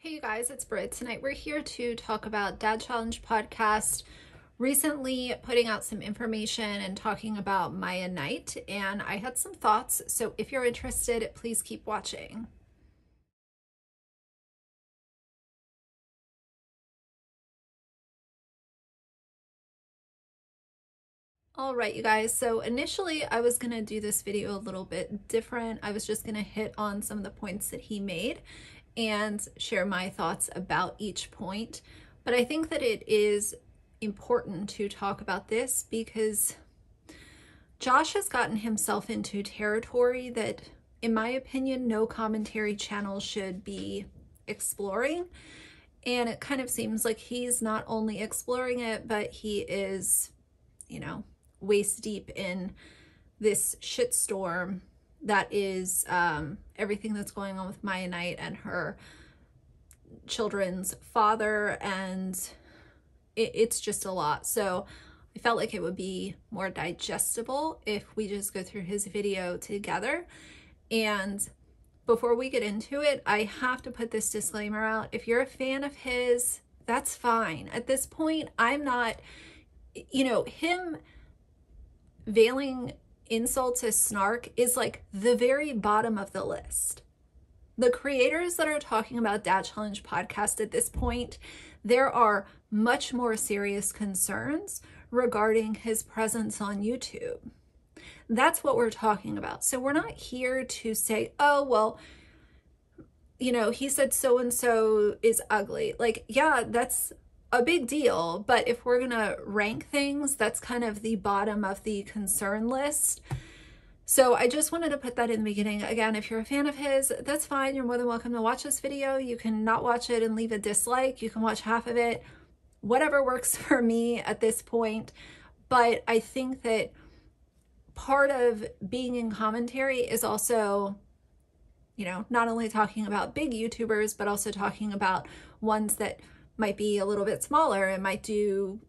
Hey you guys, it's Britt. Tonight we're here to talk about Dad Challenge podcast recently putting out some information and talking about Maia Knight, and I had some thoughts, so if you're interested, please keep watching. All right, you guys, so initially I was going to do this video a little bit different. I was just going to hit on some of the points that he made and share my thoughts about each point. But I think that it is important to talk about this because Josh has gotten himself into territory that, in my opinion, no commentary channel should be exploring. And it kind of seems like he's not only exploring it, but he is, you know, waist deep in this shitstorm that is everything that's going on with Maia Knight and her children's father, and it's just a lot. So I felt like it would be more digestible if we just go through his video together. And before we get into it, I have to put this disclaimer out. If you're a fan of his, that's fine. At this point, I'm not, you know, him veiling insults as snark is like the very bottom of the list. The creators that are talking about Dad Challenge podcast at this point, there are much more serious concerns regarding his presence on YouTube. That's what we're talking about. So we're not here to say, oh, well, you know, he said so-and-so is ugly. Like, yeah, that's a big deal, but if we're gonna rank things, that's kind of the bottom of the concern list. So I just wanted to put that in the beginning. Again, if you're a fan of his, that's fine. You're more than welcome to watch this video. You can not watch it and leave a dislike. You can watch half of it, whatever works for me at this point. But I think that part of being in commentary is also, you know, not only talking about big YouTubers, but also talking about ones that might be a little bit smaller and might do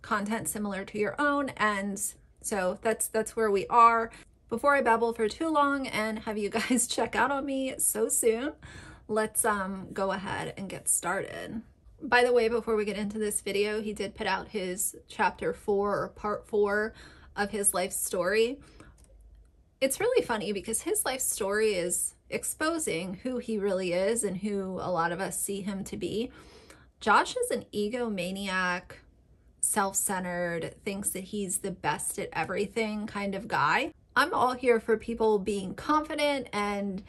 content similar to your own. And so that's where we are. Before I babble for too long and have you guys check out on me so soon, let's go ahead and get started. By the way, before we get into this video, he did put out his chapter 4 or part 4 of his life story. It's really funny because his life story is exposing who he really is and who a lot of us see him to be. Josh is an egomaniac, self-centered, thinks that he's the best at everything kind of guy. I'm all here for people being confident and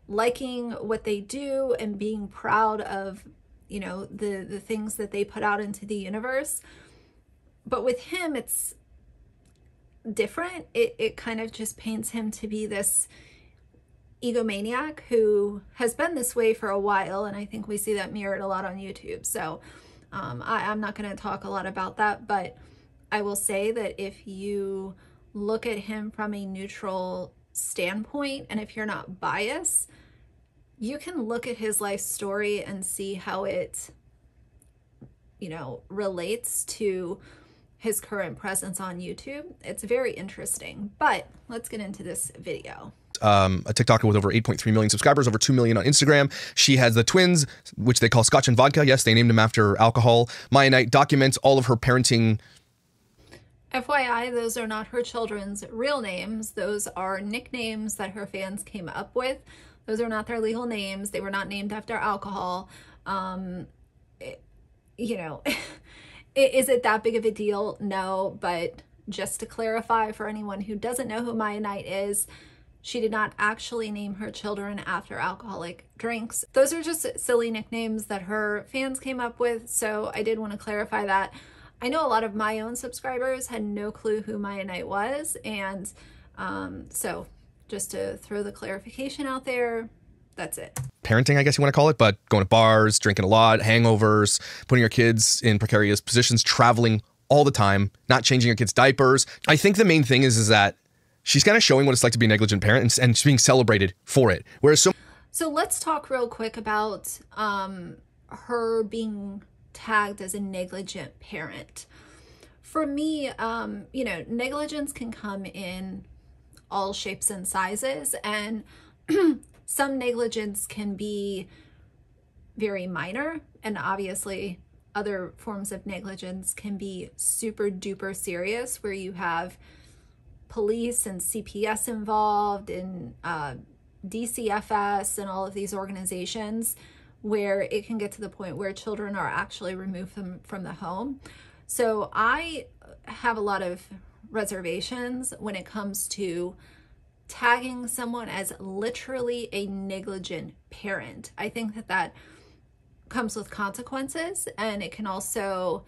liking what they do and being proud of, you know, the things that they put out into the universe. But with him, it's different. It kind of just paints him to be this egomaniac who has been this way for a while, and I think we see that mirrored a lot on YouTube. So I'm not going to talk a lot about that, but I will say that if you look at him from a neutral standpoint, and if you're not biased, you can look at his life story and see how it, you know, relates to his current presence on YouTube. It's very interesting, but let's get into this video. A TikToker with over 8.3 million subscribers, over 2 million on Instagram. She has the twins, which they call Scotch and Vodka. Yes, they named them after alcohol. Maia Knight documents all of her parenting. FYI, those are not her children's real names. Those are nicknames that her fans came up with. Those are not their legal names. They were not named after alcohol. You know, is it that big of a deal? No, but just to clarify for anyone who doesn't know who Maia Knight is, she did not actually name her children after alcoholic drinks. Those are just silly nicknames that her fans came up with, so I did want to clarify that. I know a lot of my own subscribers had no clue who Maia Knight was, and so just to throw the clarification out there, that's it. Parenting, I guess you want to call it, but going to bars, drinking a lot, hangovers, putting your kids in precarious positions, traveling all the time, not changing your kids' diapers. I think the main thing is that she's kind of showing what it's like to be a negligent parent and she's being celebrated for it. Whereas so let's talk real quick about her being tagged as a negligent parent. For me, you know, negligence can come in all shapes and sizes, and some negligence can be very minor, and obviously other forms of negligence can be super duper serious, where you have police and CPS involved, and DCFS and all of these organizations, where it can get to the point where children are actually removed from the home. So I have a lot of reservations when it comes to tagging someone as literally a negligent parent. I think that that comes with consequences, and it can also,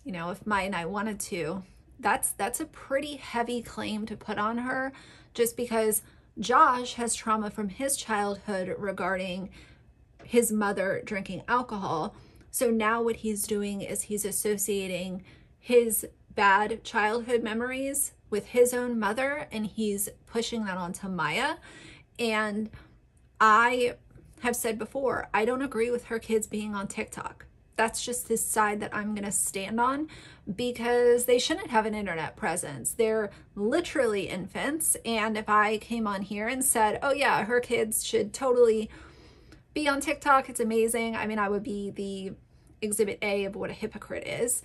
you know, if Maia Knight wanted to, that's a pretty heavy claim to put on her, just because Josh has trauma from his childhood regarding his mother drinking alcohol. So now what he's doing is he's associating his bad childhood memories with his own mother, and he's pushing that onto Maia. And I have said before, I don't agree with her kids being on TikTok. That's just the side that I'm going to stand on, because they shouldn't have an internet presence. They're literally infants. And if I came on here and said, oh yeah, her kids should totally be on TikTok, it's amazing, I mean, I would be the exhibit A of what a hypocrite is.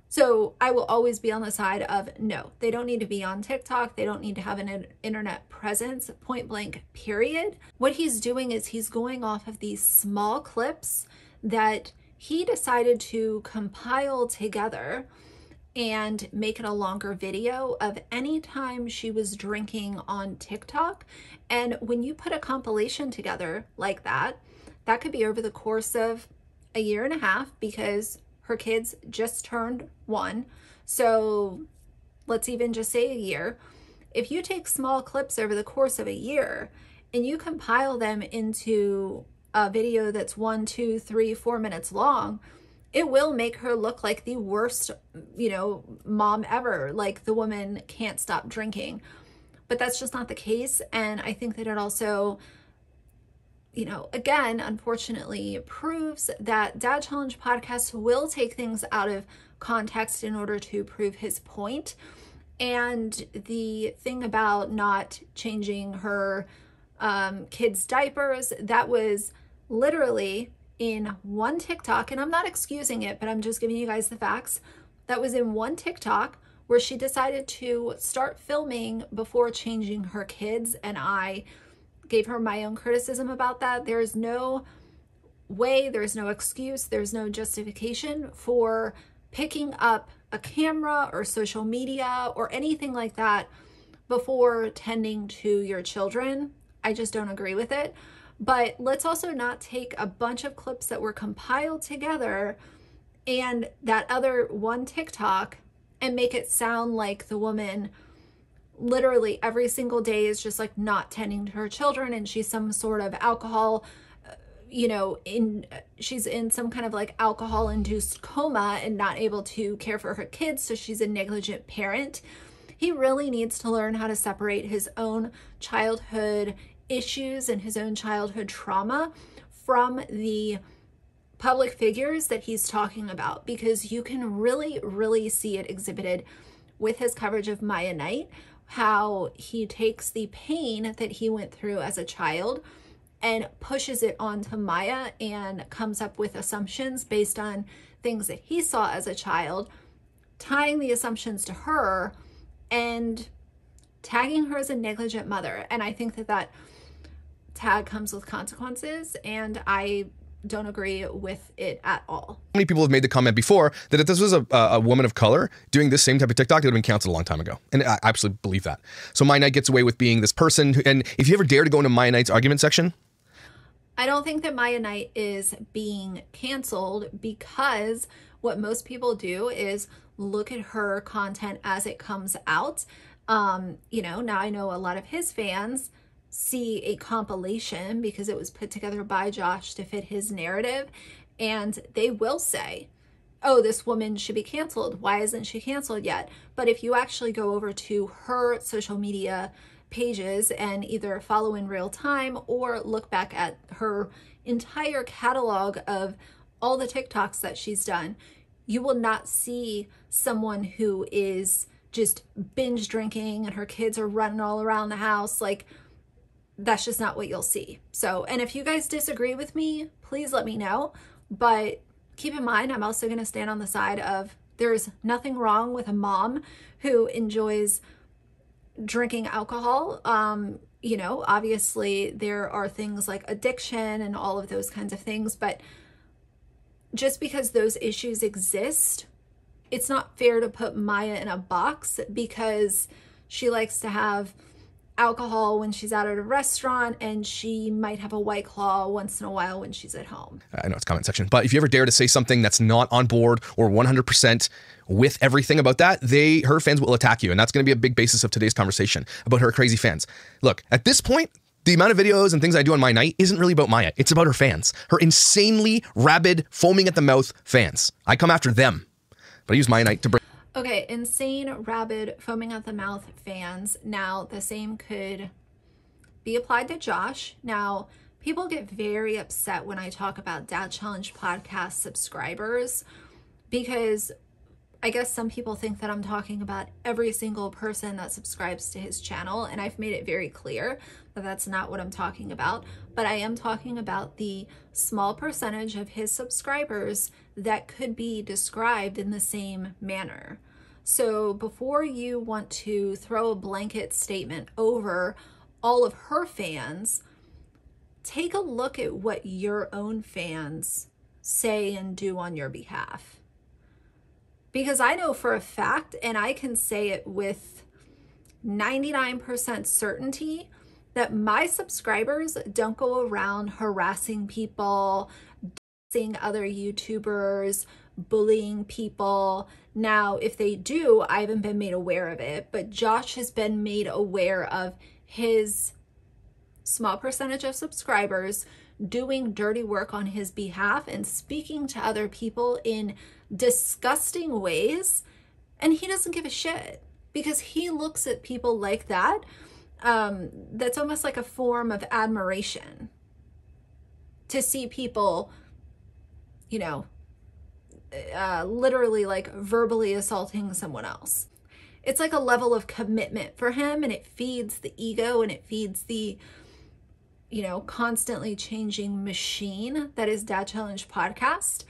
So I will always be on the side of, no, they don't need to be on TikTok. They don't need to have an internet presence, point blank, period. What he's doing is he's going off of these small clips that he decided to compile together and make it a longer video of any time she was drinking on TikTok. And when you put a compilation together like that, that could be over the course of a year and a half, because her kids just turned 1. So let's even just say a year. If you take small clips over the course of a year and you compile them into a video that's 1, 2, 3, 4 minutes long, it will make her look like the worst, you know, mom ever. Like the woman can't stop drinking. But that's just not the case. And I think that it also, you know, again, unfortunately, proves that Dad Challenge podcast will take things out of context in order to prove his point. And the thing about not changing her kids' diapers, that was literally in one TikTok, and I'm not excusing it, but I'm just giving you guys the facts. That was in one TikTok where she decided to start filming before changing her kids, and I gave her my own criticism about that. There's no way, there's no excuse, there's no justification for picking up a camera or social media or anything like that before tending to your children. I just don't agree with it. But let's also not take a bunch of clips that were compiled together and that other one TikTok and make it sound like the woman literally every single day is just like not tending to her children, and she's some sort of alcohol, you know, she's in some kind of like alcohol induced coma and not able to care for her kids, so she's a negligent parent. He really needs to learn how to separate his own childhood issues and his own childhood trauma from the public figures that he's talking about, because you can really see it exhibited with his coverage of Maia Knight, how he takes the pain that he went through as a child and pushes it onto Maia and comes up with assumptions based on things that he saw as a child, tying the assumptions to her and tagging her as a negligent mother. And I think that that tag comes with consequences, and I don't agree with it at all. Many people have made the comment before that if this was a woman of color doing this same type of TikTok, it would have been canceled a long time ago. And I absolutely believe that. So Maia Knight gets away with being this person. And if you ever dare to go into Maia Knight's argument section, I don't think that Maia Knight is being canceled, because what most people do is look at her content as it comes out. You know, now I know a lot of his fans see a compilation because it was put together by Josh to fit his narrative, and they will say, oh, this woman should be canceled. Why isn't she canceled yet? But if you actually go over to her social media pages and either follow in real time or look back at her entire catalog of all the TikToks that she's done, you will not see someone who is just binge drinking and her kids are running all around the house. Like, that's just not what you'll see. So, and if you guys disagree with me, please let me know. But keep in mind, I'm also going to stand on the side of there's nothing wrong with a mom who enjoys drinking alcohol. You know, obviously there are things like addiction and all of those kinds of things, but just because those issues exist, it's not fair to put Maia in a box because she likes to have alcohol when she's out at a restaurant and she might have a White Claw once in a while when she's at home. I know it's comment section, but if you ever dare to say something that's not on board or 100% with everything about that, her fans will attack you. And that's going to be a big basis of today's conversation about her crazy fans. Look, at this point, the amount of videos and things I do on Maia Knight isn't really about Maia. It's about her fans, her insanely rabid, foaming at the mouth fans. I come after them, but I use Maia Knight to bring. Okay, insane, rabid, foaming at the mouth fans. Now, the same could be applied to Josh. Now, people get very upset when I talk about Dad Challenge podcast subscribers because I guess some people think that I'm talking about every single person that subscribes to his channel, and I've made it very clear that that's not what I'm talking about, but I am talking about the small percentage of his subscribers that could be described in the same manner. So before you want to throw a blanket statement over all of her fans, take a look at what your own fans say and do on your behalf. Because I know for a fact, and I can say it with 99% certainty, that my subscribers don't go around harassing people, dissing other YouTubers, bullying people. Now, if they do, I haven't been made aware of it, but Josh has been made aware of his small percentage of subscribers doing dirty work on his behalf and speaking to other people in disgusting ways, and he doesn't give a shit because he looks at people like that. That's almost like a form of admiration to see people, you know, literally like verbally assaulting someone else. It's like a level of commitment for him, and it feeds the ego and it feeds the, you know, constantly changing machine that is Dad Challenge podcast.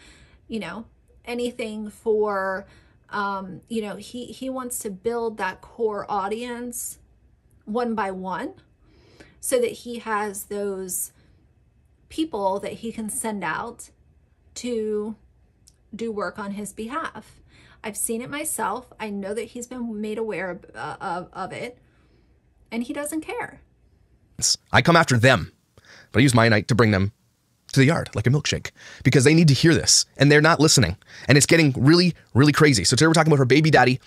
You know, anything for, you know, he wants to build that core audience one by one so that he has those people that he can send out to do work on his behalf. I've seen it myself. I know that he's been made aware of it, and he doesn't care. I come after them, but I use Maia Knight to bring them to the yard like a milkshake because they need to hear this and they're not listening, and it's getting really, really crazy. So today we're talking about her baby daddy.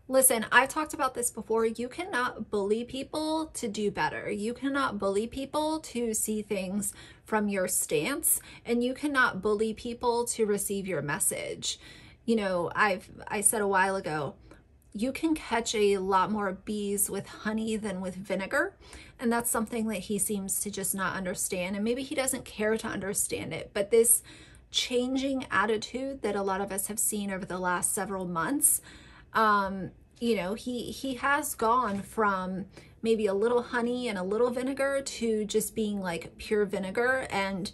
Listen, I've talked about this before. You cannot bully people to do better. You cannot bully people to see things from your stance, and you cannot bully people to receive your message. You know, I said a while ago, you can catch a lot more bees with honey than with vinegar. And that's something that he seems to just not understand. And maybe he doesn't care to understand it. But this changing attitude that a lot of us have seen over the last several months, you know, he has gone from maybe a little honey and a little vinegar to just being like pure vinegar. And,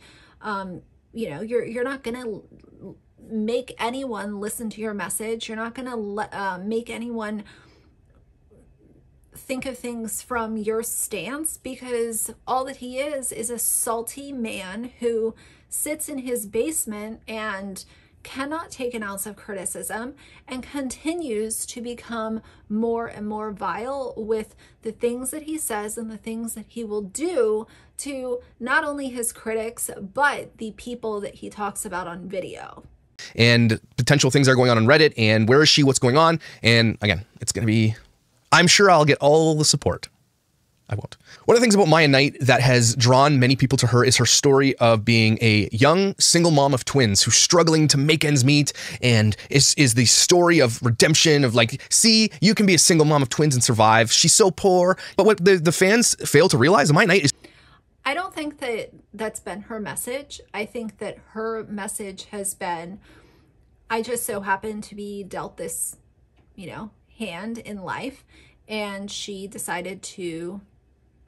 you know, you're not going to make anyone listen to your message. You're not going to make anyone think of things from your stance, because all that he is a salty man who sits in his basement and cannot take an ounce of criticism and continues to become more and more vile with the things that he says and the things that he will do to not only his critics, but the people that he talks about on video. And potential things are going on Reddit, and where is she, what's going on? And again, it's going to be, I'm sure I'll get all the support. I won't. One of the things about Maia Knight that has drawn many people to her is her story of being a young single mom of twins who's struggling to make ends meet, and is the story of redemption of like, see, you can be a single mom of twins and survive. She's so poor. But what the fans fail to realize, Maia Knight is... I don't think that that's been her message. I think that her message has been, I just so happen to be dealt this, you know, hand in life, and she decided to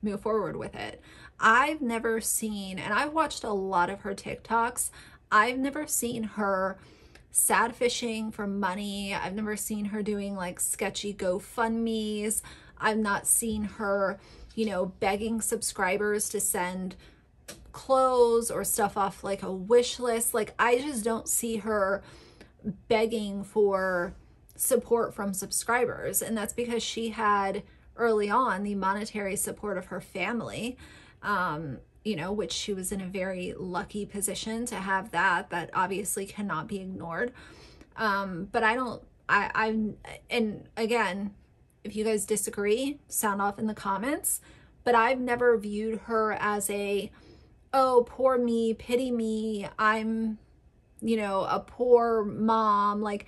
move forward with it. I've never seen, and I've watched a lot of her TikToks, I've never seen her sad fishing for money. I've never seen her doing like sketchy GoFundMes. I've not seen her, you know, begging subscribers to send clothes or stuff off like a wish list. Like, I just don't see her begging for support from subscribers. And that's because she had early on the monetary support of her family, you know, which she was in a very lucky position to have that obviously cannot be ignored. But and again, if you guys disagree, sound off in the comments, but I've never viewed her as a, oh, poor me, pity me, I'm, you know, a poor mom. Like,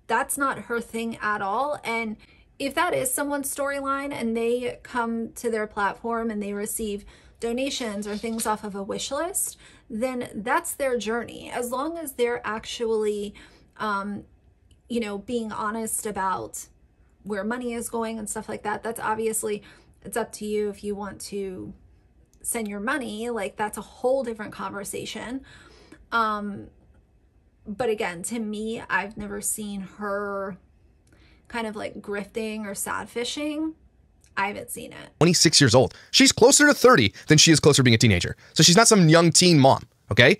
that's not her thing at all. And if that is someone's storyline and they come to their platform and they receive donations or things off of a wish list, then that's their journey. As long as they're actually, you know, being honest about where money is going and stuff like that, that's obviously, it's up to you if you want to send your money. Like, that's a whole different conversation. But again, to me, I've never seen her kind of like grifting or sad fishing. I haven't seen it. 26 years old. She's closer to 30 than she is closer to being a teenager. So she's not some young teen mom, okay?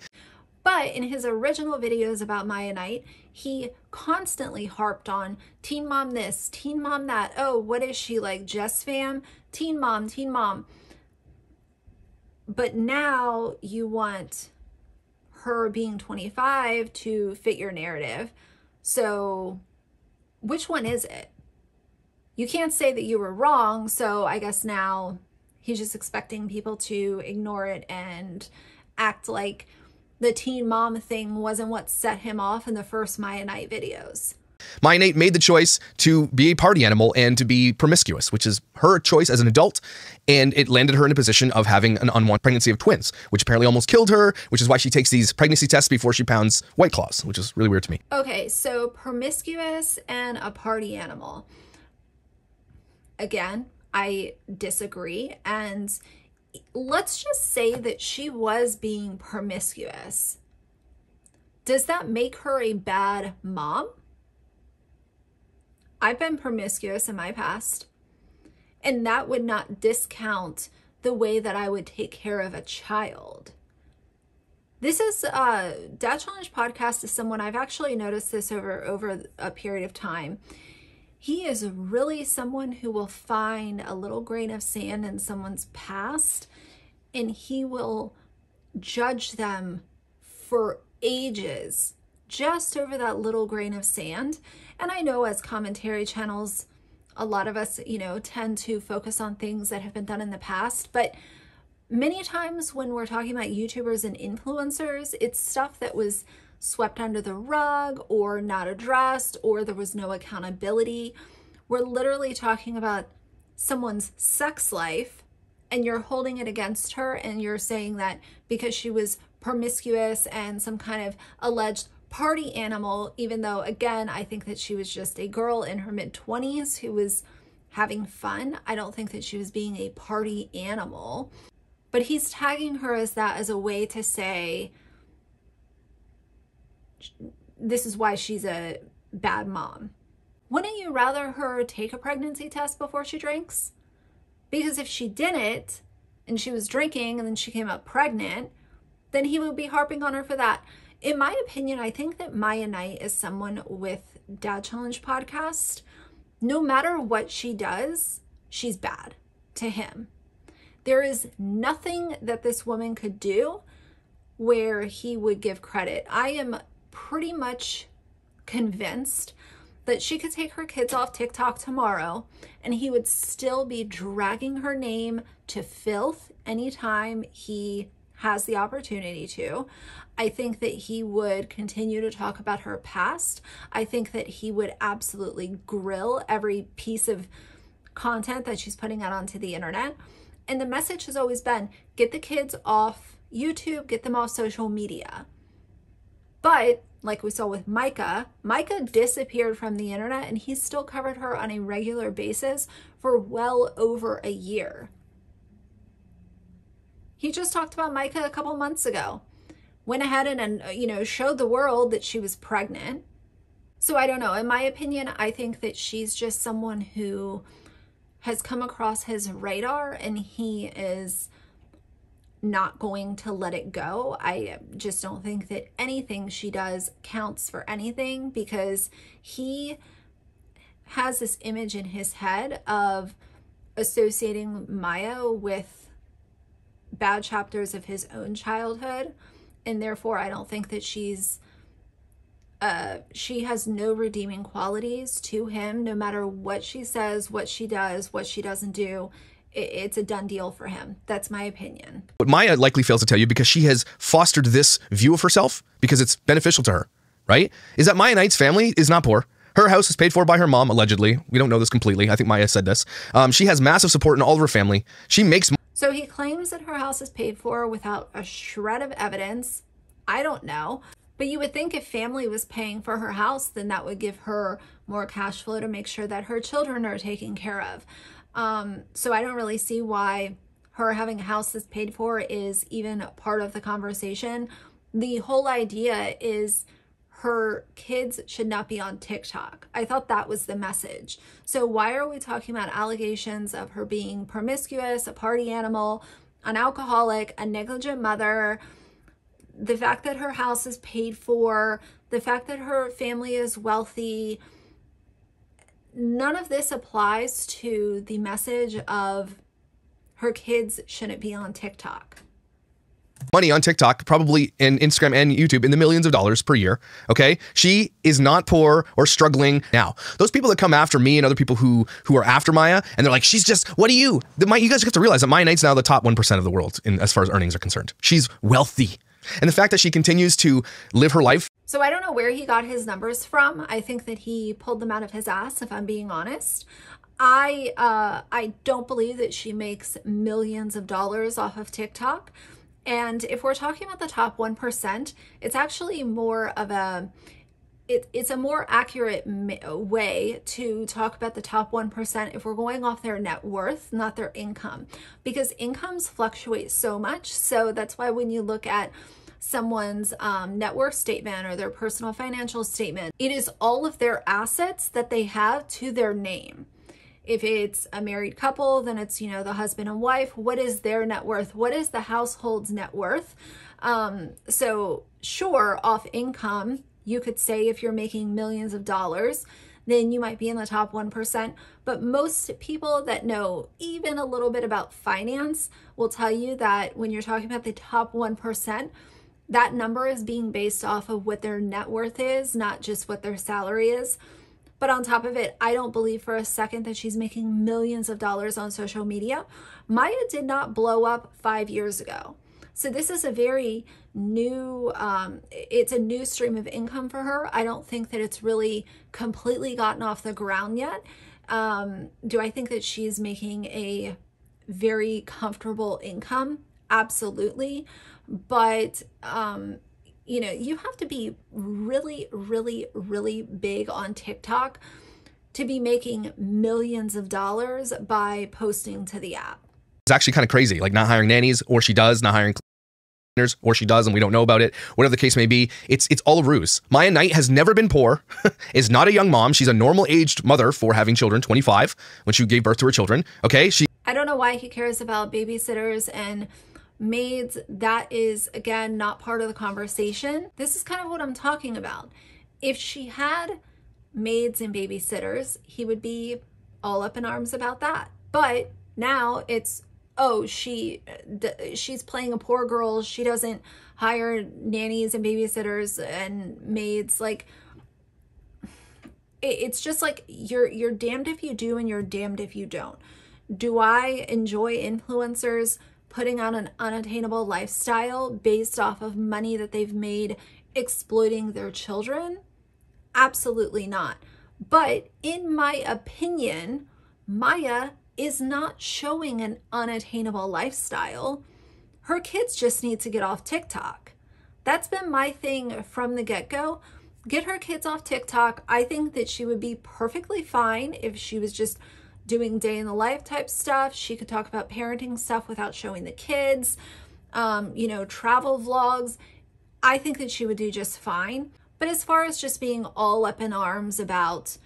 But in his original videos about Maia Knight, he constantly harped on teen mom this, teen mom that. Oh, what is she, like Jess fam? Teen mom, teen mom. But now you want her being 25 to fit your narrative. So which one is it? You can't say that you were wrong, so I guess now he's just expecting people to ignore it and act like the teen mom thing wasn't what set him off in the first Maia Knight videos. Maia Knight made the choice to be a party animal and to be promiscuous, which is her choice as an adult, and it landed her in a position of having an unwanted pregnancy of twins, which apparently almost killed her, which is why she takes these pregnancy tests before she pounds White Claws, which is really weird to me. Okay, so promiscuous and a party animal. Again, I disagree, and let's just say that she was being promiscuous. Does that make her a bad mom? I've been promiscuous in my past, and that would not discount the way that I would take care of a child. This is Dad Challenge Podcast is someone I've actually noticed this over a period of time. He is really someone who will find a little grain of sand in someone's past, and he will judge them for ages just over that little grain of sand. And I know as commentary channels, a lot of us, you know, tend to focus on things that have been done in the past, but many times when we're talking about YouTubers and influencers, it's stuff that was swept under the rug or not addressed, or there was no accountability. We're literally talking about someone's sex life, and you're holding it against her, and you're saying that because she was promiscuous and some kind of alleged party animal, even though, again, I think that she was just a girl in her mid-20s who was having fun. I don't think that she was being a party animal. But he's tagging her as that as a way to say, this is why she's a bad mom. Wouldn't you rather her take a pregnancy test before she drinks? Because if she didn't, and she was drinking and then she came up pregnant, then he would be harping on her for that. In my opinion, I think that Maia Knight is someone with Dad Challenge Podcast. No matter what she does, she's bad to him. There is nothing that this woman could do where he would give credit. I am pretty much convinced that she could take her kids off TikTok tomorrow and he would still be dragging her name to filth anytime he has the opportunity to. I think that he would continue to talk about her past. I think that he would absolutely grill every piece of content that she's putting out onto the internet. And the message has always been, get the kids off YouTube, get them off social media. But like we saw with Micah disappeared from the internet and he still covered her on a regular basis for well over a year. He just talked about Micah a couple months ago. Went ahead and showed the world that she was pregnant. So I don't know. In my opinion, I think that she's just someone who has come across his radar and he is not going to let it go. I just don't think that anything she does counts for anything, because he has this image in his head of associating Maia with bad chapters of his own childhood, and therefore I don't think that she has no redeeming qualities to him. No matter what she says, what she does, what she doesn't do, it's a done deal for him. That's my opinion. What Maia likely fails to tell you, because she has fostered this view of herself because it's beneficial to her, right, is that Maia Knight's family is not poor. Her house is paid for by her mom, allegedly. We don't know this completely. I think Maia said this. She has massive support in all of her family. She makes... So he claims that her house is paid for without a shred of evidence. I don't know. But you would think if family was paying for her house, then that would give her more cash flow to make sure that her children are taken care of. So I don't really see why her having a house that's paid for is even part of the conversation. The whole idea is her kids should not be on TikTok. I thought that was the message. So why are we talking about allegations of her being promiscuous, a party animal, an alcoholic, a negligent mother, the fact that her house is paid for, the fact that her family is wealthy? None of this applies to the message of her kids shouldn't be on TikTok. Money on TikTok, probably in Instagram and YouTube, in the millions of dollars per year. Okay, she is not poor or struggling. Now, those people that come after me and other people who are after Maia, and they're like, she's just, what are you? You guys have to realize that Maia Knight's now the top 1% of the world as far as earnings are concerned. She's wealthy, and the fact that she continues to live her life. So I don't know where he got his numbers from. I think that he pulled them out of his ass, if I'm being honest. I don't believe that she makes millions of dollars off of TikTok. And if we're talking about the top 1%, it's actually more of it's a more accurate way to talk about the top 1% if we're going off their net worth, not their income, because incomes fluctuate so much. So that's why when you look at someone's net worth statement or their personal financial statement, it is all of their assets that they have to their name. If it's a married couple, then it's, the husband and wife. What is their net worth? What is the household's net worth? So sure, off income, you could say if you're making millions of dollars, then you might be in the top 1%. But most people that know even a little bit about finance will tell you that when you're talking about the top 1%, that number is being based off of what their net worth is, not just what their salary is. But on top of it, I don't believe for a second that she's making millions of dollars on social media. Maia did not blow up 5 years ago. So this is a very new, it's a new stream of income for her. I don't think that it's really completely gotten off the ground yet. Do I think that she's making a very comfortable income? Absolutely. But, you have to be really, really, really big on TikTok to be making millions of dollars by posting to the app. It's actually kind of crazy, like not hiring nannies, or she does, not hiring cleaners, or she does and we don't know about it. Whatever the case may be, it's all a ruse. Maia Knight has never been poor, is not a young mom. She's a normal aged mother for having children, 25, when she gave birth to her children. Okay, I don't know why he cares about babysitters and maids. That is, again, not part of the conversation. This is kind of what I'm talking about. If she had maids and babysitters, he would be all up in arms about that. But now it's, oh, she's playing a poor girl. She doesn't hire nannies and babysitters and maids. Like, it's just like you're damned if you do and you're damned if you don't. Do I enjoy influencers putting on an unattainable lifestyle based off of money that they've made exploiting their children? Absolutely not. But in my opinion, Maia is not showing an unattainable lifestyle. Her kids just need to get off TikTok. That's been my thing from the get-go. Get her kids off TikTok. I think that she would be perfectly fine if she was just doing day in the life type stuff. She could talk about parenting stuff without showing the kids. you know, travel vlogs, I think that she would do just fine. But as far as just being all up in arms about,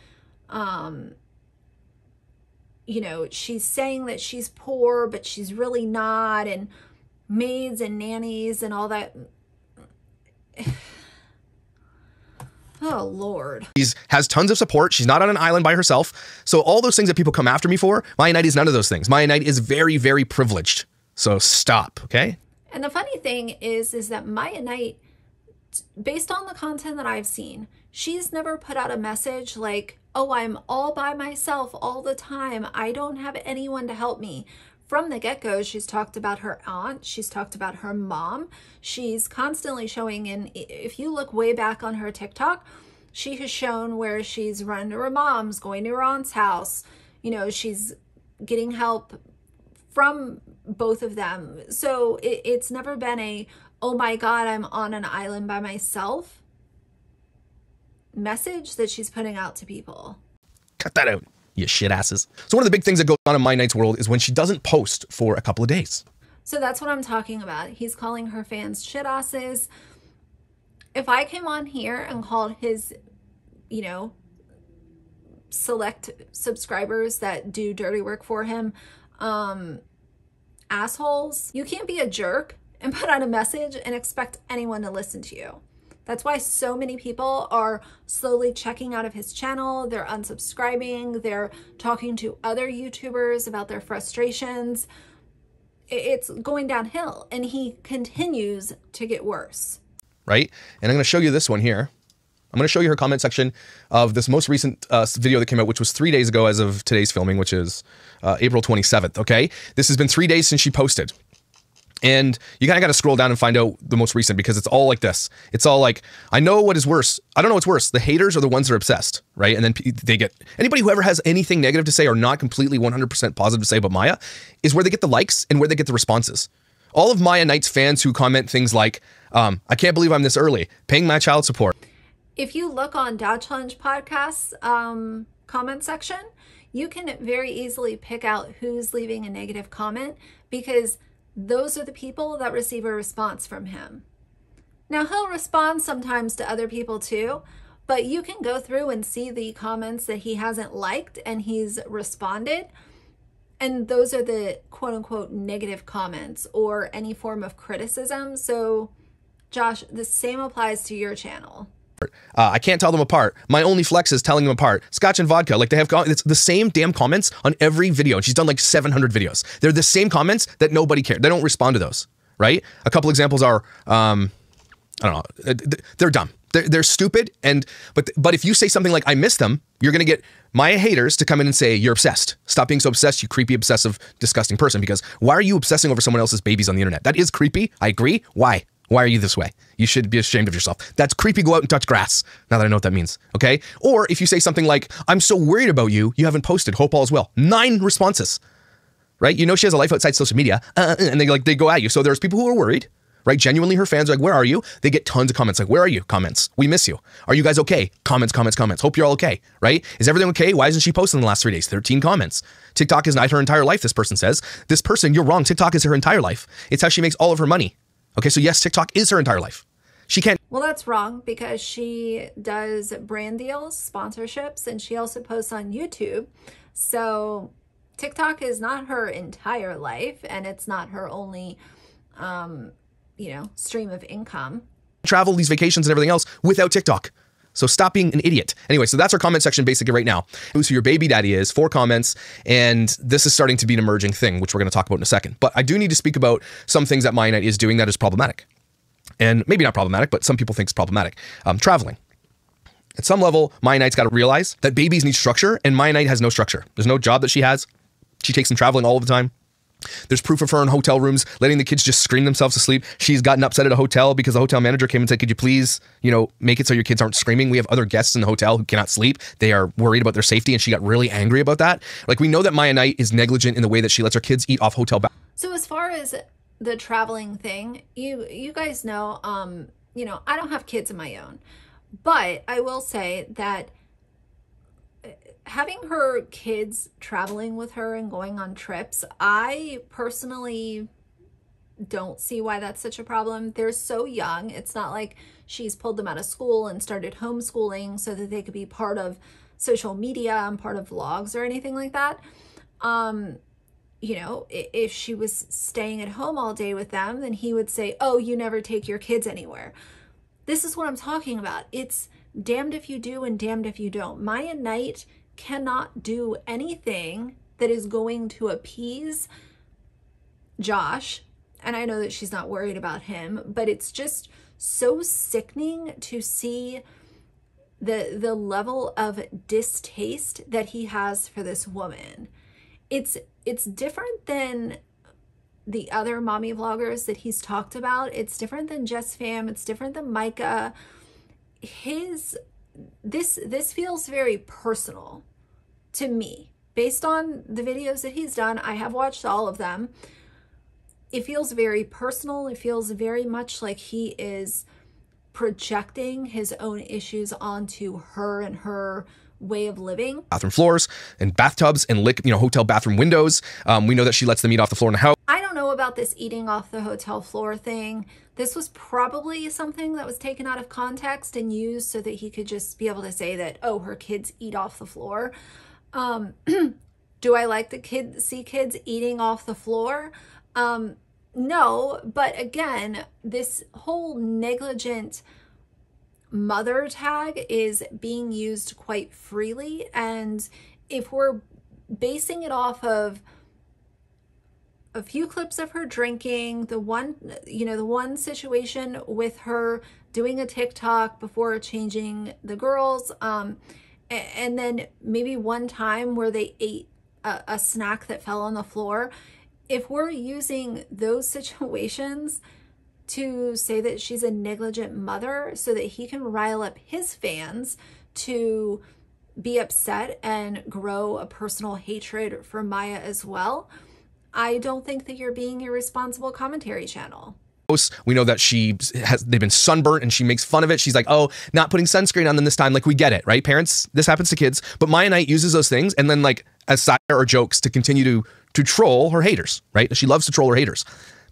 you know, she's saying that she's poor, but she's really not, and maids and nannies and all that. Oh, Lord. She has tons of support. She's not on an island by herself. So all those things that people come after me for, Maia Knight is none of those things. Maia Knight is very, very privileged. So stop, okay? And the funny thing is that Maia Knight, based on the content that I've seen, she's never put out a message like, oh, I'm all by myself all the time. I don't have anyone to help me. From the get-go, she's talked about her aunt. She's talked about her mom. She's constantly showing, in, if you look way back on her TikTok, she has shown where she's run to her mom's, going to her aunt's house. You know, she's getting help from both of them. So it's never been a, oh my God, I'm on an island by myself message that she's putting out to people. Cut that out, you shit asses. So one of the big things that goes on in Maia Knight's world is when she doesn't post for a couple of days. So that's what I'm talking about. He's calling her fans shit asses. If I came on here and called his, you know, select subscribers that do dirty work for him, assholes, you can't be a jerk and put out a message and expect anyone to listen to you. That's why so many people are slowly checking out of his channel. They're unsubscribing. They're talking to other YouTubers about their frustrations. It's going downhill, and he continues to get worse. Right? And I'm going to show you this one here. I'm going to show you her comment section of this most recent video that came out, which was 3 days ago as of today's filming, which is April 27th, okay? This has been 3 days since she posted. And you kind of got to scroll down and find out the most recent, because it's all like this. It's all like, I know what is worse. I don't know what's worse. The haters are the ones that are obsessed, right? And then they get, anybody who ever has anything negative to say or not completely 100% positive to say about Maia is where they get the likes and where they get the responses. All of Maia Knight's fans who comment things like, I can't believe I'm this early, paying my child support. If you look on Dad Challenge Podcast's comment section, you can very easily pick out who's leaving a negative comment, because those are the people that receive a response from him. Now, he'll respond sometimes to other people too, but you can go through and see the comments that he hasn't liked and he's responded. And those are the quote unquote negative comments or any form of criticism. So Josh, the same applies to your channel. I can't tell them apart. My only flex is telling them apart. Scotch and vodka, like they have, it's the same damn comments on every video. And she's done like 700 videos. They're the same comments that nobody cares. They don't respond to those, right? A couple examples are, I don't know, they're dumb. They're stupid. But if you say something like, I miss them, you're going to get Maia haters to come in and say, you're obsessed. Stop being so obsessed, you creepy, obsessive, disgusting person. Because why are you obsessing over someone else's babies on the internet? That is creepy. I agree. Why? Why are you this way? You should be ashamed of yourself. That's creepy. Go out and touch grass. Now that I know what that means. Okay. Or if you say something like, I'm so worried about you, you haven't posted. Hope all is well. 9 responses, right? You know, she has a life outside social media and they go at you. So there's people who are worried, right? Genuinely her fans are like, where are you? They get tons of comments like, where are you? Comments. We miss you. Are you guys okay? Comments, comments, comments. Hope you're all okay, right? Is everything okay? Why isn't she posting in the last 3 days? 13 comments. TikTok is not her entire life, this person says. This person, you're wrong. TikTok is her entire life. It's how she makes all of her money. Okay, so yes, TikTok is her entire life. She can't. Well, that's wrong, because she does brand deals, sponsorships, and she also posts on YouTube. So TikTok is not her entire life, and it's not her only, you know, stream of income. Travel, these vacations and everything else without TikTok. So stop being an idiot. Anyway, so that's our comment section basically right now. Who's who your baby daddy is, 4 comments, and this is starting to be an emerging thing, which we're going to talk about in a second. But I do need to speak about some things that Maia Knight is doing that is problematic. And maybe not problematic, but some people think it's problematic. Traveling. At some level, Maia Knight's got to realize that babies need structure, and Maia Knight has no structure. There's no job that she has. She takes them traveling all the time. There's proof of her in hotel rooms, letting the kids just scream themselves to sleep. She's gotten upset at a hotel because the hotel manager came and said, could you please, you know, make it so your kids aren't screaming? We have other guests in the hotel who cannot sleep. They are worried about their safety. And she got really angry about that. Like, we know that Maia Knight is negligent in the way that she lets her kids eat off hotel. So as far as the traveling thing, you guys know, you know, I don't have kids of my own, but I will say that having her kids traveling with her and going on trips, I personally don't see why that's such a problem. They're so young. It's not like she's pulled them out of school and started homeschooling so that they could be part of social media and part of vlogs or anything like that. You know, if she was staying at home all day with them, then he would say, oh, you never take your kids anywhere. This is what I'm talking about. It's damned if you do and damned if you don't. Maia Knight cannot do anything that is going to appease Josh. And I know that she's not worried about him, but it's just so sickening to see the level of distaste that he has for this woman. It's different than the other mommy vloggers that he's talked about. It's different than Jess Fam. It's different than Micah. This feels very personal to me. Based on the videos that he's done, I have watched all of them. It feels very personal. It feels very much like he is projecting his own issues onto her and her way of living. Bathroom floors and bathtubs and hotel bathroom windows. We know that she lets them eat off the floor in the house. I don't know about this eating off the hotel floor thing. This was probably something that was taken out of context and used so that he could just be able to say that, oh, her kids eat off the floor. Do I like to see kids eating off the floor? No, but again, this whole negligent mother tag is being used quite freely. And if we're basing it off of a few clips of her drinking, the one situation with her doing a TikTok before changing the girls, and then maybe one time where they ate a snack that fell on the floor. If we're using those situations to say that she's a negligent mother so that he can rile up his fans to be upset and grow a personal hatred for Maia as well, I don't think that you're being a responsible commentary channel. We know that they've been sunburnt and she makes fun of it. She's like, oh, not putting sunscreen on them this time. Like, we get it, right? Parents, this happens to kids. But Maia Knight uses those things and then like as satire or jokes to continue to troll her haters, right? She loves to troll her haters.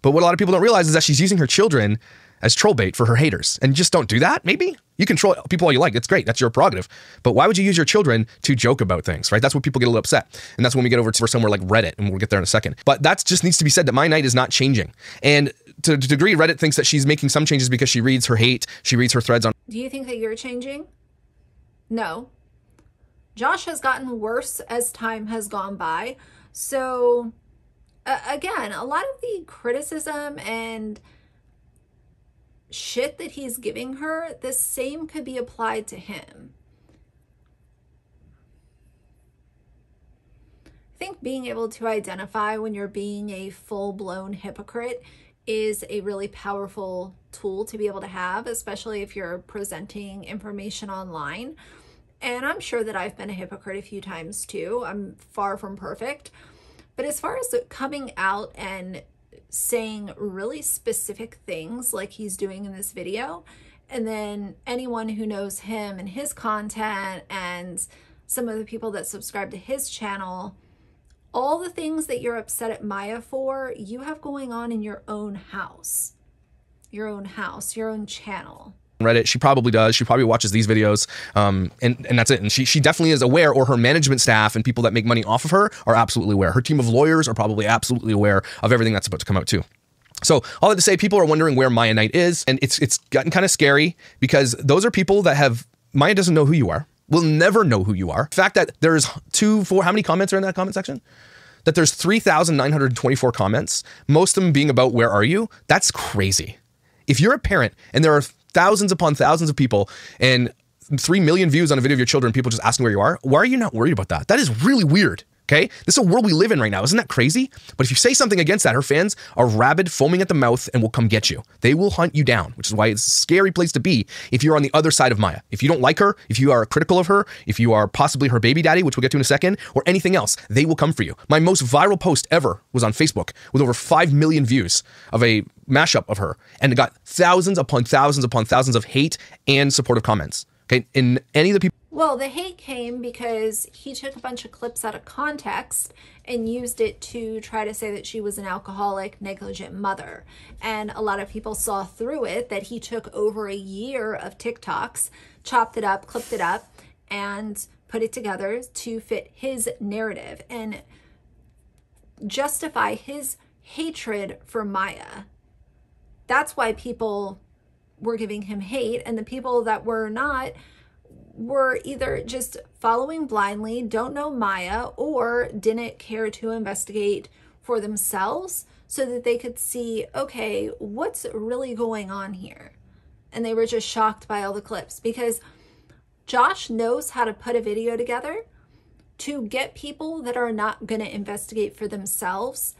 But what a lot of people don't realize is that she's using her children as troll bait for her haters. And just don't do that, maybe? You can troll people all you like. It's great. That's your prerogative. But why would you use your children to joke about things, right? That's when people get a little upset. And that's when we get over to somewhere like Reddit, and we'll get there in a second. But that just needs to be said that Maia Knight is not changing. And to a degree, Reddit thinks that she's making some changes because she reads her hate. She reads her threads on. Do you think that you're changing? No. Josh has gotten worse as time has gone by. So again, a lot of the criticism and shit that he's giving her, the same could be applied to him. I think being able to identify when you're being a full-blown hypocrite is a really powerful tool to be able to have, especially if you're presenting information online. And I'm sure that I've been a hypocrite a few times too. I'm far from perfect. But as far as coming out and saying really specific things like he's doing in this video, and then anyone who knows him and his content and some of the people that subscribe to his channel, all the things that you're upset at Maia for, you have going on in your own house, your own channel. Reddit. She probably does. She probably watches these videos, and that's it. And she definitely is aware, or her management staff and people that make money off of her are absolutely aware. Her team of lawyers are probably absolutely aware of everything that's about to come out too. So all that to say, people are wondering where Maia Knight is, and it's gotten kind of scary because those are people that have, Maia doesn't know who you are, will never know who you are. The fact that there's how many comments are in that comment section? That there's 3,924 comments, most of them being about where are you? That's crazy. If you're a parent and there are thousands upon thousands of people and 3 million views on a video of your children, people just asking where you are, why are you not worried about that? That is really weird. Okay, this is a world we live in right now. Isn't that crazy? But if you say something against that, her fans are rabid, foaming at the mouth, and will come get you. They will hunt you down, which is why it's a scary place to be if you're on the other side of Maia. If you don't like her, if you are critical of her, if you are possibly her baby daddy, which we'll get to in a second, or anything else, they will come for you. My most viral post ever was on Facebook with over 5 million views of a mashup of her, and it got thousands upon thousands upon thousands of hate and supportive comments. Okay, and any of the people. Well, the hate came because he took a bunch of clips out of context and used it to try to say that she was an alcoholic, negligent mother. And a lot of people saw through it that he took over a year of TikToks, chopped it up, clipped it up, and put it together to fit his narrative and justify his hatred for Maia. That's why people were giving him hate, and the people that were not were either just following blindly, don't know Maia, or didn't care to investigate for themselves so that they could see, okay, what's really going on here? And they were just shocked by all the clips, because Josh knows how to put a video together to get people that are not going to investigate for themselves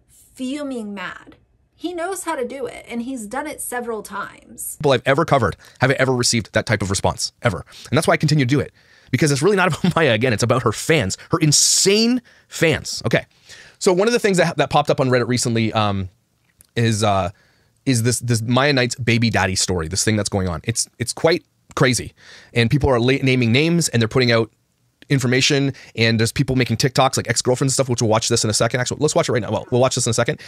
fuming mad. He knows how to do it, and he's done it several times. People I've ever covered haven't ever received that type of response, ever. And that's why I continue to do it, because it's really not about Maia. Again, it's about her fans, her insane fans. Okay, so one of the things that popped up on Reddit recently is this Maia Knight's baby daddy story, this thing that's going on. It's quite crazy, and people are naming names, and they're putting out information, and there's people making TikToks like ex-girlfriends and stuff, which we'll watch this in a second. Actually, let's watch it right now. Well, we'll watch this in a second.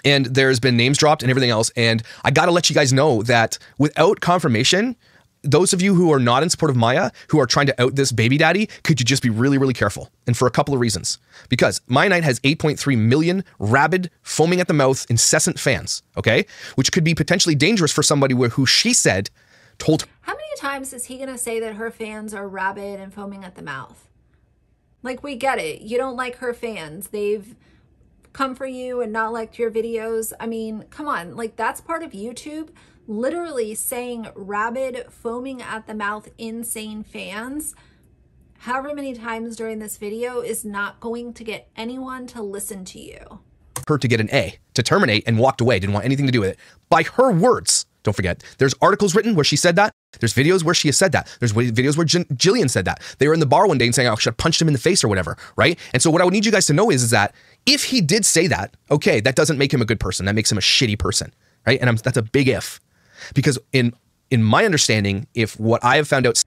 And there's been names dropped and everything else. And I got to let you guys know that without confirmation, those of you who are not in support of Maia, who are trying to out this baby daddy, could you just be really, really careful? And for a couple of reasons. Because Maia Knight has 8.3 million rabid, foaming at the mouth, incessant fans, okay? Which could be potentially dangerous for somebody who she said told her. How many times is he going to say that her fans are rabid and foaming at the mouth? Like, we get it. You don't like her fans. They've come for you and not liked your videos. I mean, come on, like, that's part of YouTube. Literally saying rabid, foaming at the mouth, insane fans however many times during this video is not going to get anyone to listen to you. Her to get an A, to terminate, and walked away, didn't want anything to do with it. By her words, don't forget. There's articles written where she said that. There's videos where she has said that. There's videos where Jillian said that. They were in the bar one day and saying, oh, I should have punched him in the face or whatever, right? And so what I would need you guys to know is that if he did say that, okay, that doesn't make him a good person. That makes him a shitty person, right? And that's a big if. Because in my understanding, if what I have found out...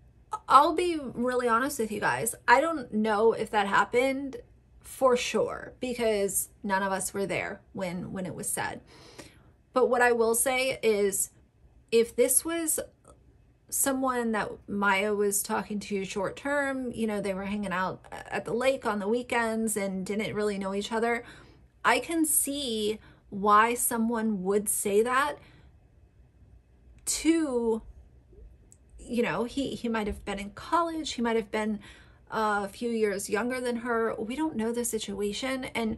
I'll be really honest with you guys. I don't know if that happened for sure, because none of us were there when it was said. But what I will say is, if this was someone that Maia was talking to short term, you know, they were hanging out at the lake on the weekends and didn't really know each other, I can see why someone would say that to, you know, he might have been in college, he might have been a few years younger than her. We don't know the situation. And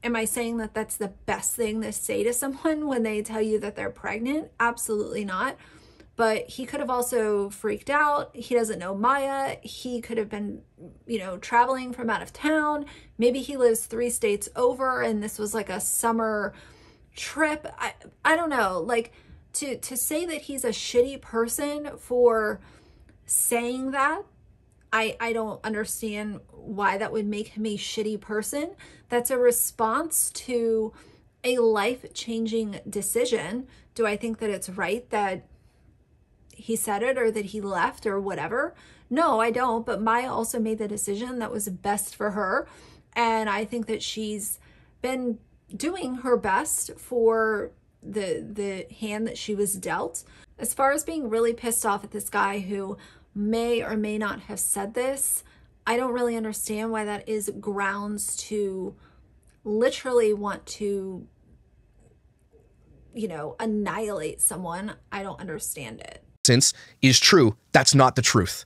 am I saying that that's the best thing to say to someone when they tell you that they're pregnant? Absolutely not. But he could have also freaked out. He doesn't know Maia. He could have been, you know, traveling from out of town. Maybe he lives 3 states over and this was like a summer trip. I don't know. Like, to say that he's a shitty person for saying that, I don't understand why that would make him a shitty person. That's a response to a life-changing decision. Do I think that it's right that he said it or that he left or whatever? No, I don't. But Maia also made the decision that was best for her. And I think that she's been doing her best for the hand that she was dealt. As far as being really pissed off at this guy who may or may not have said this, I don't really understand why that is grounds to literally want to, you know, annihilate someone. I don't understand it. Since is true, that's not the truth.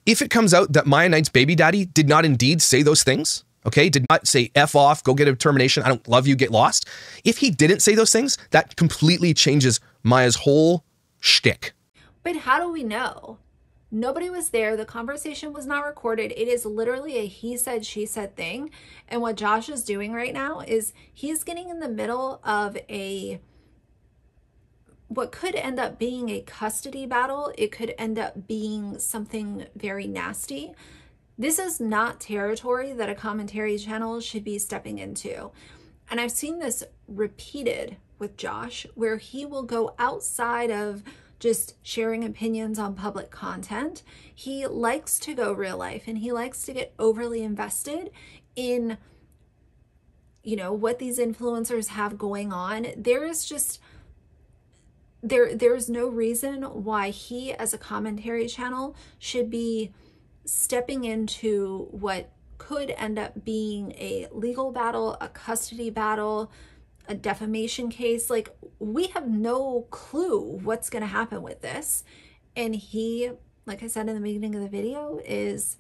If it comes out that Maia Knight's baby daddy did not indeed say those things, okay, did not say F off, go get a termination, I don't love you, get lost. If he didn't say those things, that completely changes Maia's whole shtick. But how do we know? Nobody was there. The conversation was not recorded. It is literally a he said, she said thing. And what Josh is doing right now is he's getting in the middle of what could end up being a custody battle. It could end up being something very nasty. This is not territory that a commentary channel should be stepping into. And I've seen this repeated with Josh, where he will go outside of just sharing opinions on public content. He likes to go real life, and he likes to get overly invested in, you know, what these influencers have going on. There's no reason why he, as a commentary channel, should be stepping into what could end up being a legal battle, a custody battle, a defamation case. Like, we have no clue what's going to happen with this. And he, like I said in the beginning of the video, is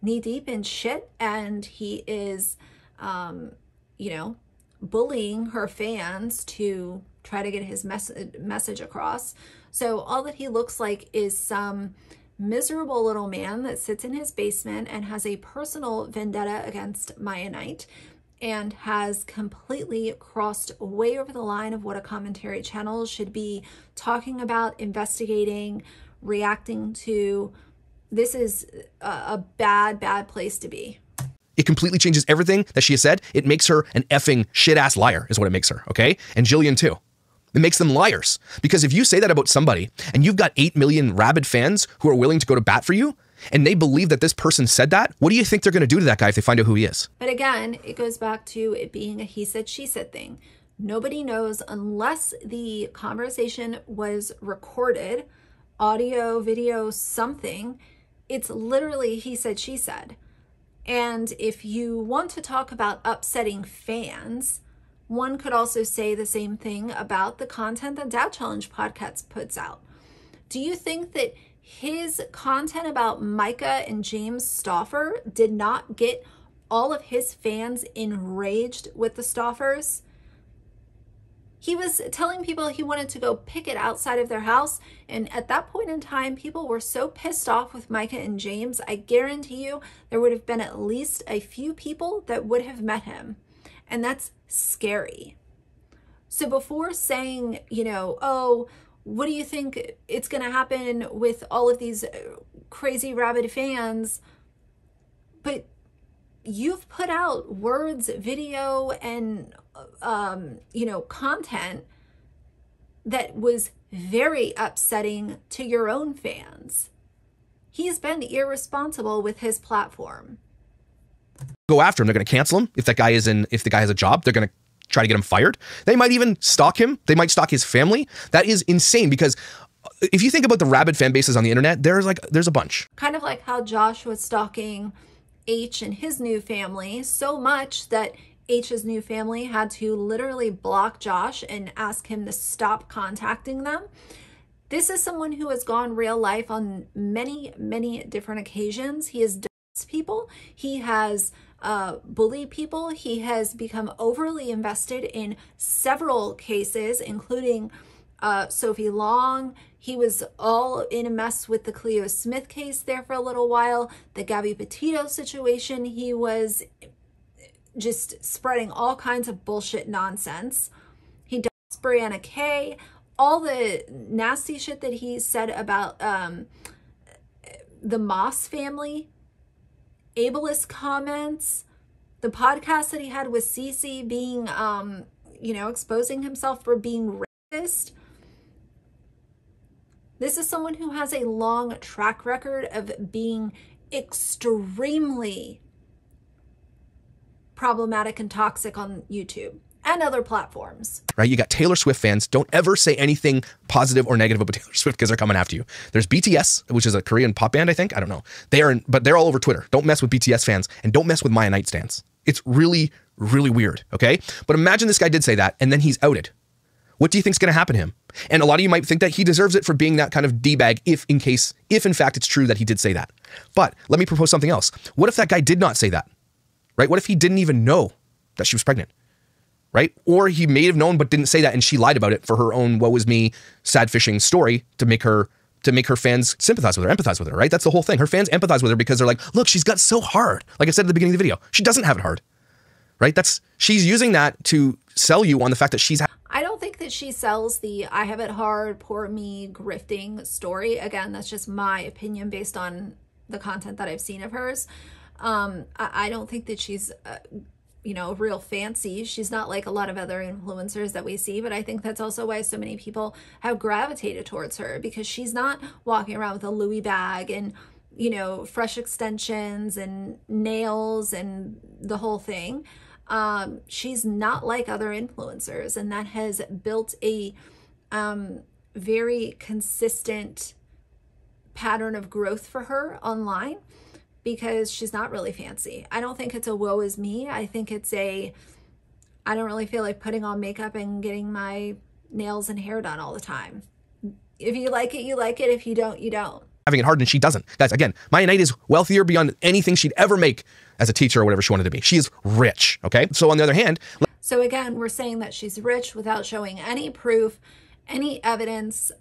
knee deep in shit, and he is, you know, bullying her fans to try to get his message across. So all that he looks like is some miserable little man that sits in his basement and has a personal vendetta against Maia Knight, and has completely crossed way over the line of what a commentary channel should be talking about, investigating, reacting to. This is a bad, bad place to be. It completely changes everything that she has said. It makes her an effing shit-ass liar is what it makes her, okay? And Jillian too. It makes them liars. Because if you say that about somebody and you've got 8 million rabid fans who are willing to go to bat for you, and they believe that this person said that, what do you think they're going to do to that guy if they find out who he is? But again, it goes back to it being a he said, she said thing. Nobody knows unless the conversation was recorded, audio, video, something. It's literally he said, she said. And if you want to talk about upsetting fans, one could also say the same thing about the content that Dad Challenge podcast puts out. Do you think that his content about Micah and James Stauffer did not get all of his fans enraged with the Stauffers? He was telling people he wanted to go picket outside of their house, and at that point in time, people were so pissed off with Micah and James, I guarantee you there would have been at least a few people that would have met him, and that's scary. So before saying, you know, oh, what do you think it's going to happen with all of these crazy rabid fans? But you've put out words, video, and, you know, content that was very upsetting to your own fans. He's been irresponsible with his platform. Go after him. They're going to cancel him. If the guy has a job, they're going to try to get him fired. They might even stalk him. They might stalk his family. That is insane, because if you think about the rabid fan bases on the internet, there's a bunch. Kind of like how Josh was stalking H and his new family so much that H's new family had to literally block Josh and ask him to stop contacting them. This is someone who has gone real life on many, many different occasions. He has done people. He has bullied people. He has become overly invested in several cases, including Sophie Long. He was all in a mess with the Cleo Smith case there for a little while. The Gabby Petito situation, he was just spreading all kinds of bullshit nonsense. He does Brianna Kay, all the nasty shit that he said about the Moss family, ableist comments, the podcast that he had with Cece being, you know, exposing himself for being racist. This is someone who has a long track record of being extremely problematic and toxic on YouTube and other platforms. Right? You got Taylor Swift fans. Don't ever say anything positive or negative about Taylor Swift because they're coming after you. There's BTS, which is a Korean pop band, I think. I don't know. But they're all over Twitter. Don't mess with BTS fans, and don't mess with Maia Knight stans. It's really, really weird, okay? But imagine this guy did say that, and then he's outed. What do you think's going to happen to him? And a lot of you might think that he deserves it for being that kind of D-bag if in fact it's true that he did say that. But let me propose something else. What if that guy did not say that? Right? What if he didn't even know that she was pregnant? Right? Or he may have known but didn't say that, and she lied about it for her own woe is me sad fishing story to make her fans sympathize with her, empathize with her, right? That's the whole thing. Her fans empathize with her because they're like, look, she's got so hard. Like I said at the beginning of the video, she doesn't have it hard, right? She's using that to sell you on the fact that she's... I don't think that she sells the I have it hard, poor me, grifting story. Again, that's just my opinion based on the content that I've seen of hers. I don't think that she's you know, real fancy. She's not like a lot of other influencers that we see, but I think that's also why so many people have gravitated towards her, because she's not walking around with a Louis bag and, you know, fresh extensions and nails and the whole thing. She's not like other influencers, and that has built a very consistent pattern of growth for her online, because she's not really fancy. I don't think it's a woe is me. I think it's a, I don't really feel like putting on makeup and getting my nails and hair done all the time. If you like it, you like it. If you don't, you don't. Having it hard, and she doesn't. Guys, again, Maia Knight is wealthier beyond anything she'd ever make as a teacher or whatever she wanted to be. She is rich, okay? So on the other hand... So again, we're saying that she's rich without showing any proof, any evidence.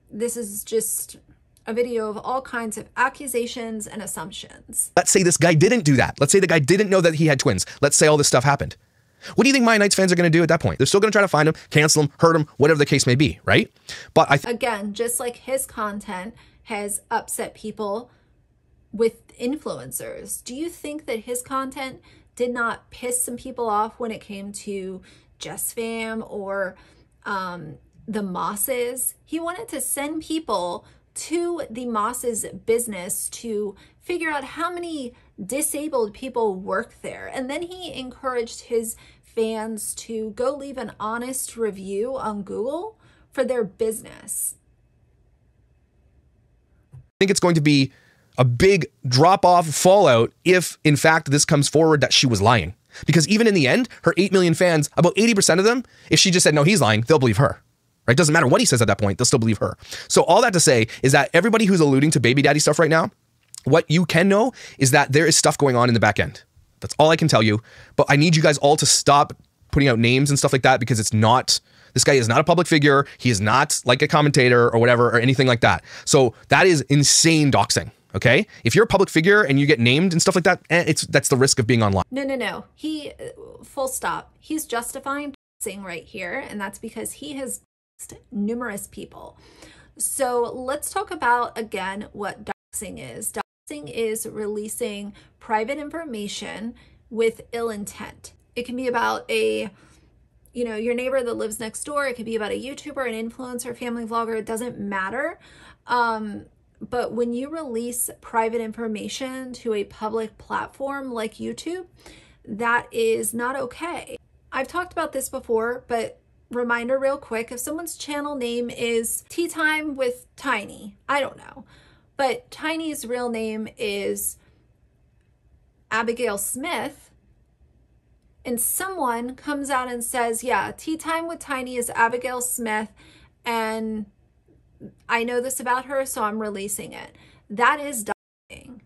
This is just a video of all kinds of accusations and assumptions. Let's say this guy didn't do that. Let's say the guy didn't know that he had twins. Let's say all this stuff happened. What do you think Maia Knight's fans are going to do at that point? They're still going to try to find him, cancel him, hurt him, whatever the case may be, right? But again, just like his content has upset people with influencers, do you think that his content did not piss some people off when it came to Jess Fam or the Mosses? He wanted to send people to the Moss's business to figure out how many disabled people work there. And then he encouraged his fans to go leave an honest review on Google for their business. I think it's going to be a big drop-off fallout if, in fact, this comes forward that she was lying. Because even in the end, her 8 million fans, about 80% of them, if she just said, no, he's lying, they'll believe her. Right? Doesn't matter what he says at that point, they'll still believe her. So all that to say is that everybody who's alluding to baby daddy stuff right now, what you can know is that there is stuff going on in the back end. That's all I can tell you. But I need you guys all to stop putting out names and stuff like that, because it's not, this guy is not a public figure. He is not like a commentator or whatever or anything like that. So that is insane doxing. Okay? If you're a public figure and you get named and stuff like that, that's the risk of being online. No. He, full stop. He's justifying doxing right here, and that's because he has doxed numerous people. So let's talk about, again, what doxing is. Doxing is releasing private information with ill intent. It can be about a, you know, your neighbor that lives next door. It could be about a YouTuber, an influencer, family vlogger. It doesn't matter. But when you release private information to a public platform like YouTube, that is not okay. I've talked about this before, but reminder real quick, if someone's channel name is Tea Time with Tiny, I don't know, but Tiny's real name is Abigail Smith, and someone comes out and says, yeah, Tea Time with Tiny is Abigail Smith, and I know this about her, so I'm releasing it. That is doxing.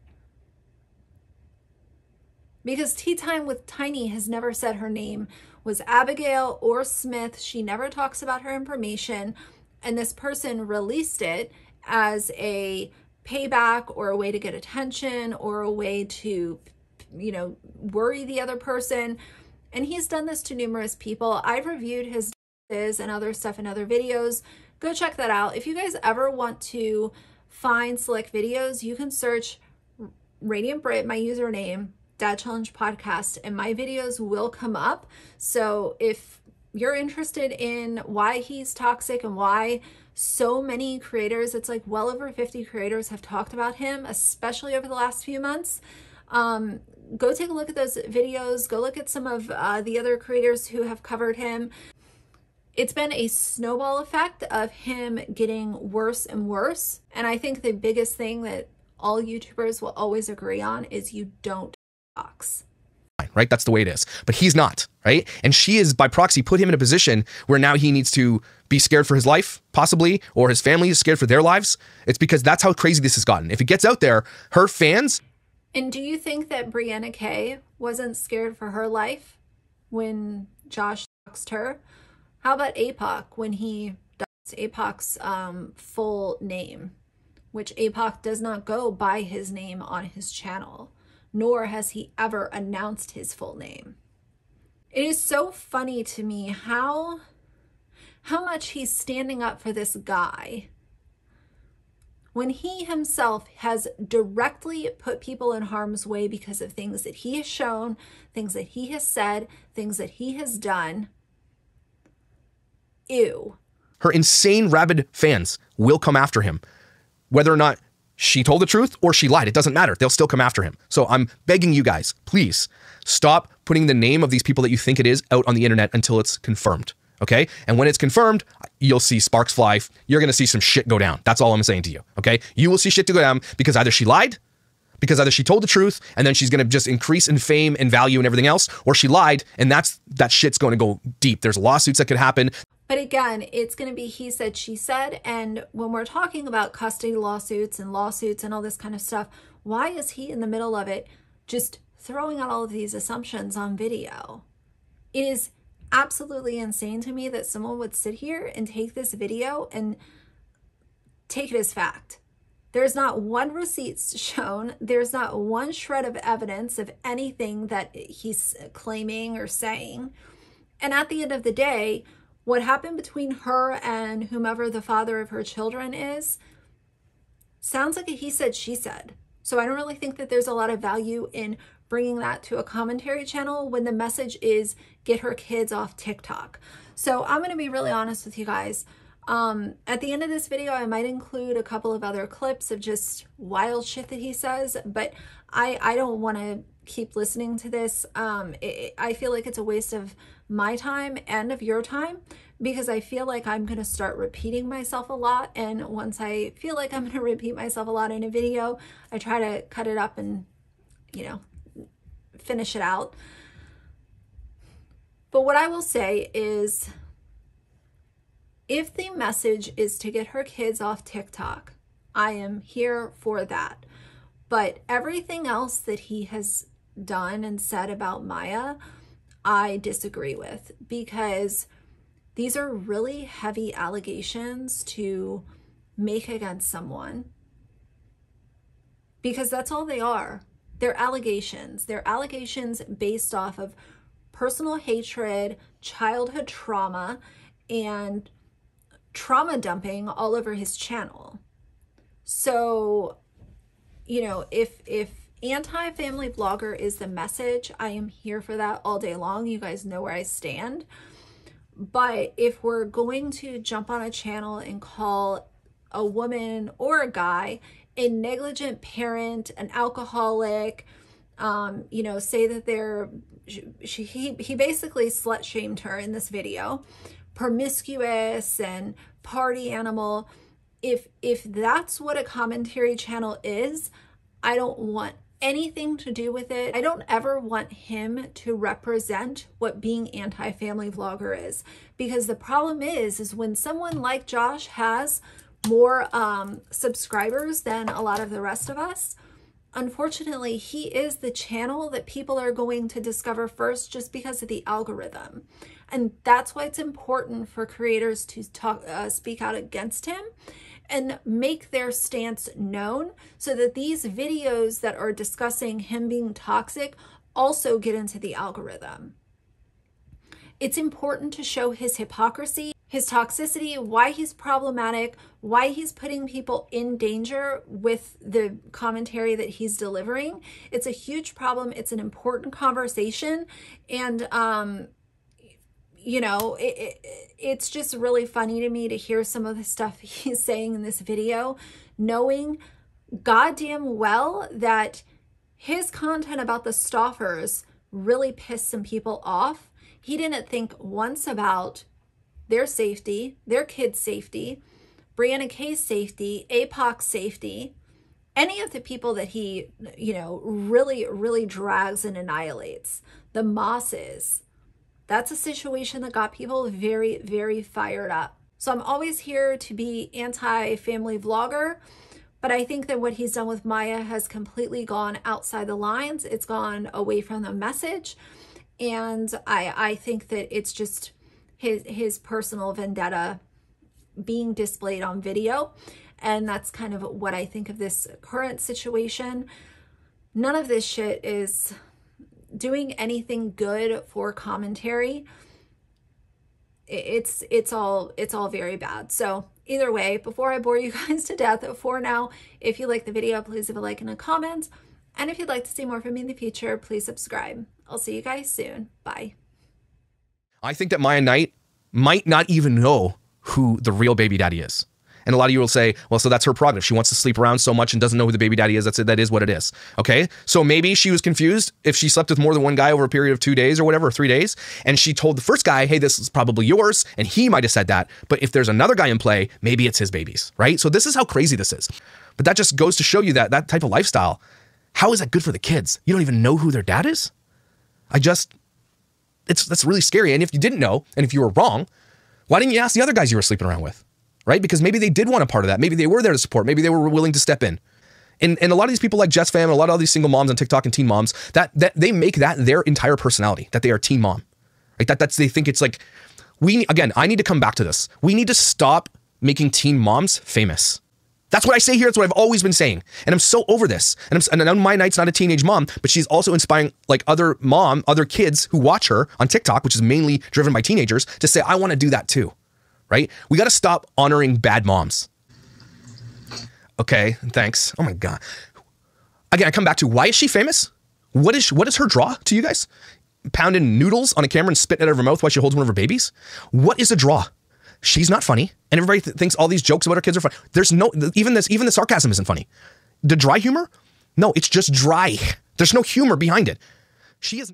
Because Tea Time with Tiny has never said her name was Abigail or Smith. She never talks about her information. And this person released it as a payback or a way to get attention or a way to, you know, worry the other person. And he's done this to numerous people. I've reviewed his doxes and other stuff in other videos. Go check that out. If you guys ever want to find select videos, you can search Radiant Brit, my username, Dad Challenge Podcast, and my videos will come up. So if you're interested in why he's toxic and why so many creators, it's like well over 50 creators have talked about him, especially over the last few months, go take a look at those videos. Go look at some of the other creators who have covered him. It's been a snowball effect of him getting worse and worse. And I think the biggest thing that all YouTubers will always agree on is you don't dox. Right? That's the way it is. But he's not, right? And she is, by proxy, put him in a position where now he needs to be scared for his life, possibly, or his family is scared for their lives. It's because that's how crazy this has gotten. If it gets out there, her fans... And do you think that Brianna Kay wasn't scared for her life when Josh doxed her? How about APOC when he doxed APOC's full name, which APOC does not go by his name on his channel, nor has he ever announced his full name. It is so funny to me how much he's standing up for this guy when he himself has directly put people in harm's way because of things that he has shown, things that he has said, things that he has done. Ew. Her insane, rabid fans will come after him. Whether or not she told the truth or she lied, it doesn't matter. They'll still come after him. So I'm begging you guys, please stop putting the name of these people that you think it is out on the internet until it's confirmed. Okay? And when it's confirmed, you'll see sparks fly. You're going to see some shit go down. That's all I'm saying to you. Okay? You will see shit to go down because either she lied, because either she told the truth and then she's going to just increase in fame and value and everything else, or she lied and that shit's going to go deep. There's lawsuits that could happen. But again, it's going to be he said, she said. And when we're talking about custody lawsuits and all this kind of stuff, why is he in the middle of it just throwing out all of these assumptions on video? It is absolutely insane to me that someone would sit here and take this video and take it as fact. There's not one receipt shown. There's not one shred of evidence of anything that he's claiming or saying. And at the end of the day, what happened between her and whomever the father of her children is sounds like a he said, she said. So I don't really think that there's a lot of value in bringing that to a commentary channel when the message is get her kids off TikTok. So I'm going to be really honest with you guys. At the end of this video, I might include a couple of other clips of just wild shit that he says, but I don't want to keep listening to this. I feel like it's a waste of my time and of your time, because I feel like I'm going to start repeating myself a lot. And once I feel like I'm going to repeat myself a lot in a video, I try to cut it up and, you know, finish it out. But what I will say is, if the message is to get her kids off TikTok, I am here for that. But everything else that he has done and said about Maia, I disagree with, because these are really heavy allegations to make against someone, because that's all they are. They're allegations. They're allegations based off of personal hatred, childhood trauma, and trauma dumping all over his channel. So, you know, if anti-family vlogger is the message, I am here for that all day long. You guys know where I stand. But if we're going to jump on a channel and call a woman or a guy a negligent parent, an alcoholic, you know, say that he basically slut shamed her in this video, promiscuous and party animal. If that's what a commentary channel is, I don't want anything to do with it. I don't ever want him to represent what being anti-family vlogger is, because the problem is when someone like Josh has more subscribers than a lot of the rest of us, unfortunately, he is the channel that people are going to discover first just because of the algorithm. And that's why it's important for creators to speak out against him and make their stance known, so that these videos that are discussing him being toxic also get into the algorithm. It's important to show his hypocrisy, his toxicity, why he's problematic, why he's putting people in danger with the commentary that he's delivering. It's a huge problem. It's an important conversation. And, you know, it's just really funny to me to hear some of the stuff he's saying in this video, knowing goddamn well that his content about the Stoffers really pissed some people off. He didn't think once about their safety, their kids' safety, Brianna K's safety, APOC's safety, any of the people that he, you know, really drags and annihilates. The Mosses. That's a situation that got people very, very fired up. So I'm always here to be anti-family vlogger, but I think that what he's done with Maia has completely gone outside the lines. It's gone away from the message. And I think that it's just his personal vendetta being displayed on video. And that's kind of what I think of this current situation. None of this shit is doing anything good for commentary. it's all very bad. So either way, before I bore you guys to death, for now, if you like the video, please leave a like and a comment. And if you'd like to see more from me in the future, please subscribe. I'll see you guys soon. Bye. I think that Maia Knight might not even know who the real baby daddy is. And a lot of you will say, well, so that's her prerogative. She wants to sleep around so much and doesn't know who the baby daddy is. That's it. That is what it is. Okay. So maybe she was confused if she slept with more than one guy over a period of 2 days or whatever, or 3 days. And she told the first guy, hey, this is probably yours. And he might have said that. But if there's another guy in play, maybe it's his babies, right? So this is how crazy this is. But that just goes to show you that that type of lifestyle, how is that good for the kids? You don't even know who their dad is? That's really scary. And if you didn't know, and if you were wrong, why didn't you ask the other guys you were sleeping around with? Right? Because maybe they did want a part of that. Maybe they were there to support. Maybe they were willing to step in. And a lot of these people like Jess Fam and a lot of these single moms on TikTok and teen moms, that they make that their entire personality, that they are teen mom. Right? They think it's like, again, I need to come back to this. We need to stop making teen moms famous. That's what I say here. That's what I've always been saying. And I'm so over this. And I know Maia Knight's not a teenage mom, but she's also inspiring like other kids who watch her on TikTok, which is mainly driven by teenagers, to say, I want to do that too. Right? We got to stop honoring bad moms. Okay, thanks. Oh my God. Again, I come back to, why is she famous? What is her draw to you guys? Pounding noodles on a camera and spitting it out of her mouth while she holds one of her babies? What is the draw? She's not funny. And everybody thinks all these jokes about her kids are funny. There's no, even the sarcasm isn't funny. The dry humor? No, it's just dry. There's no humor behind it. She is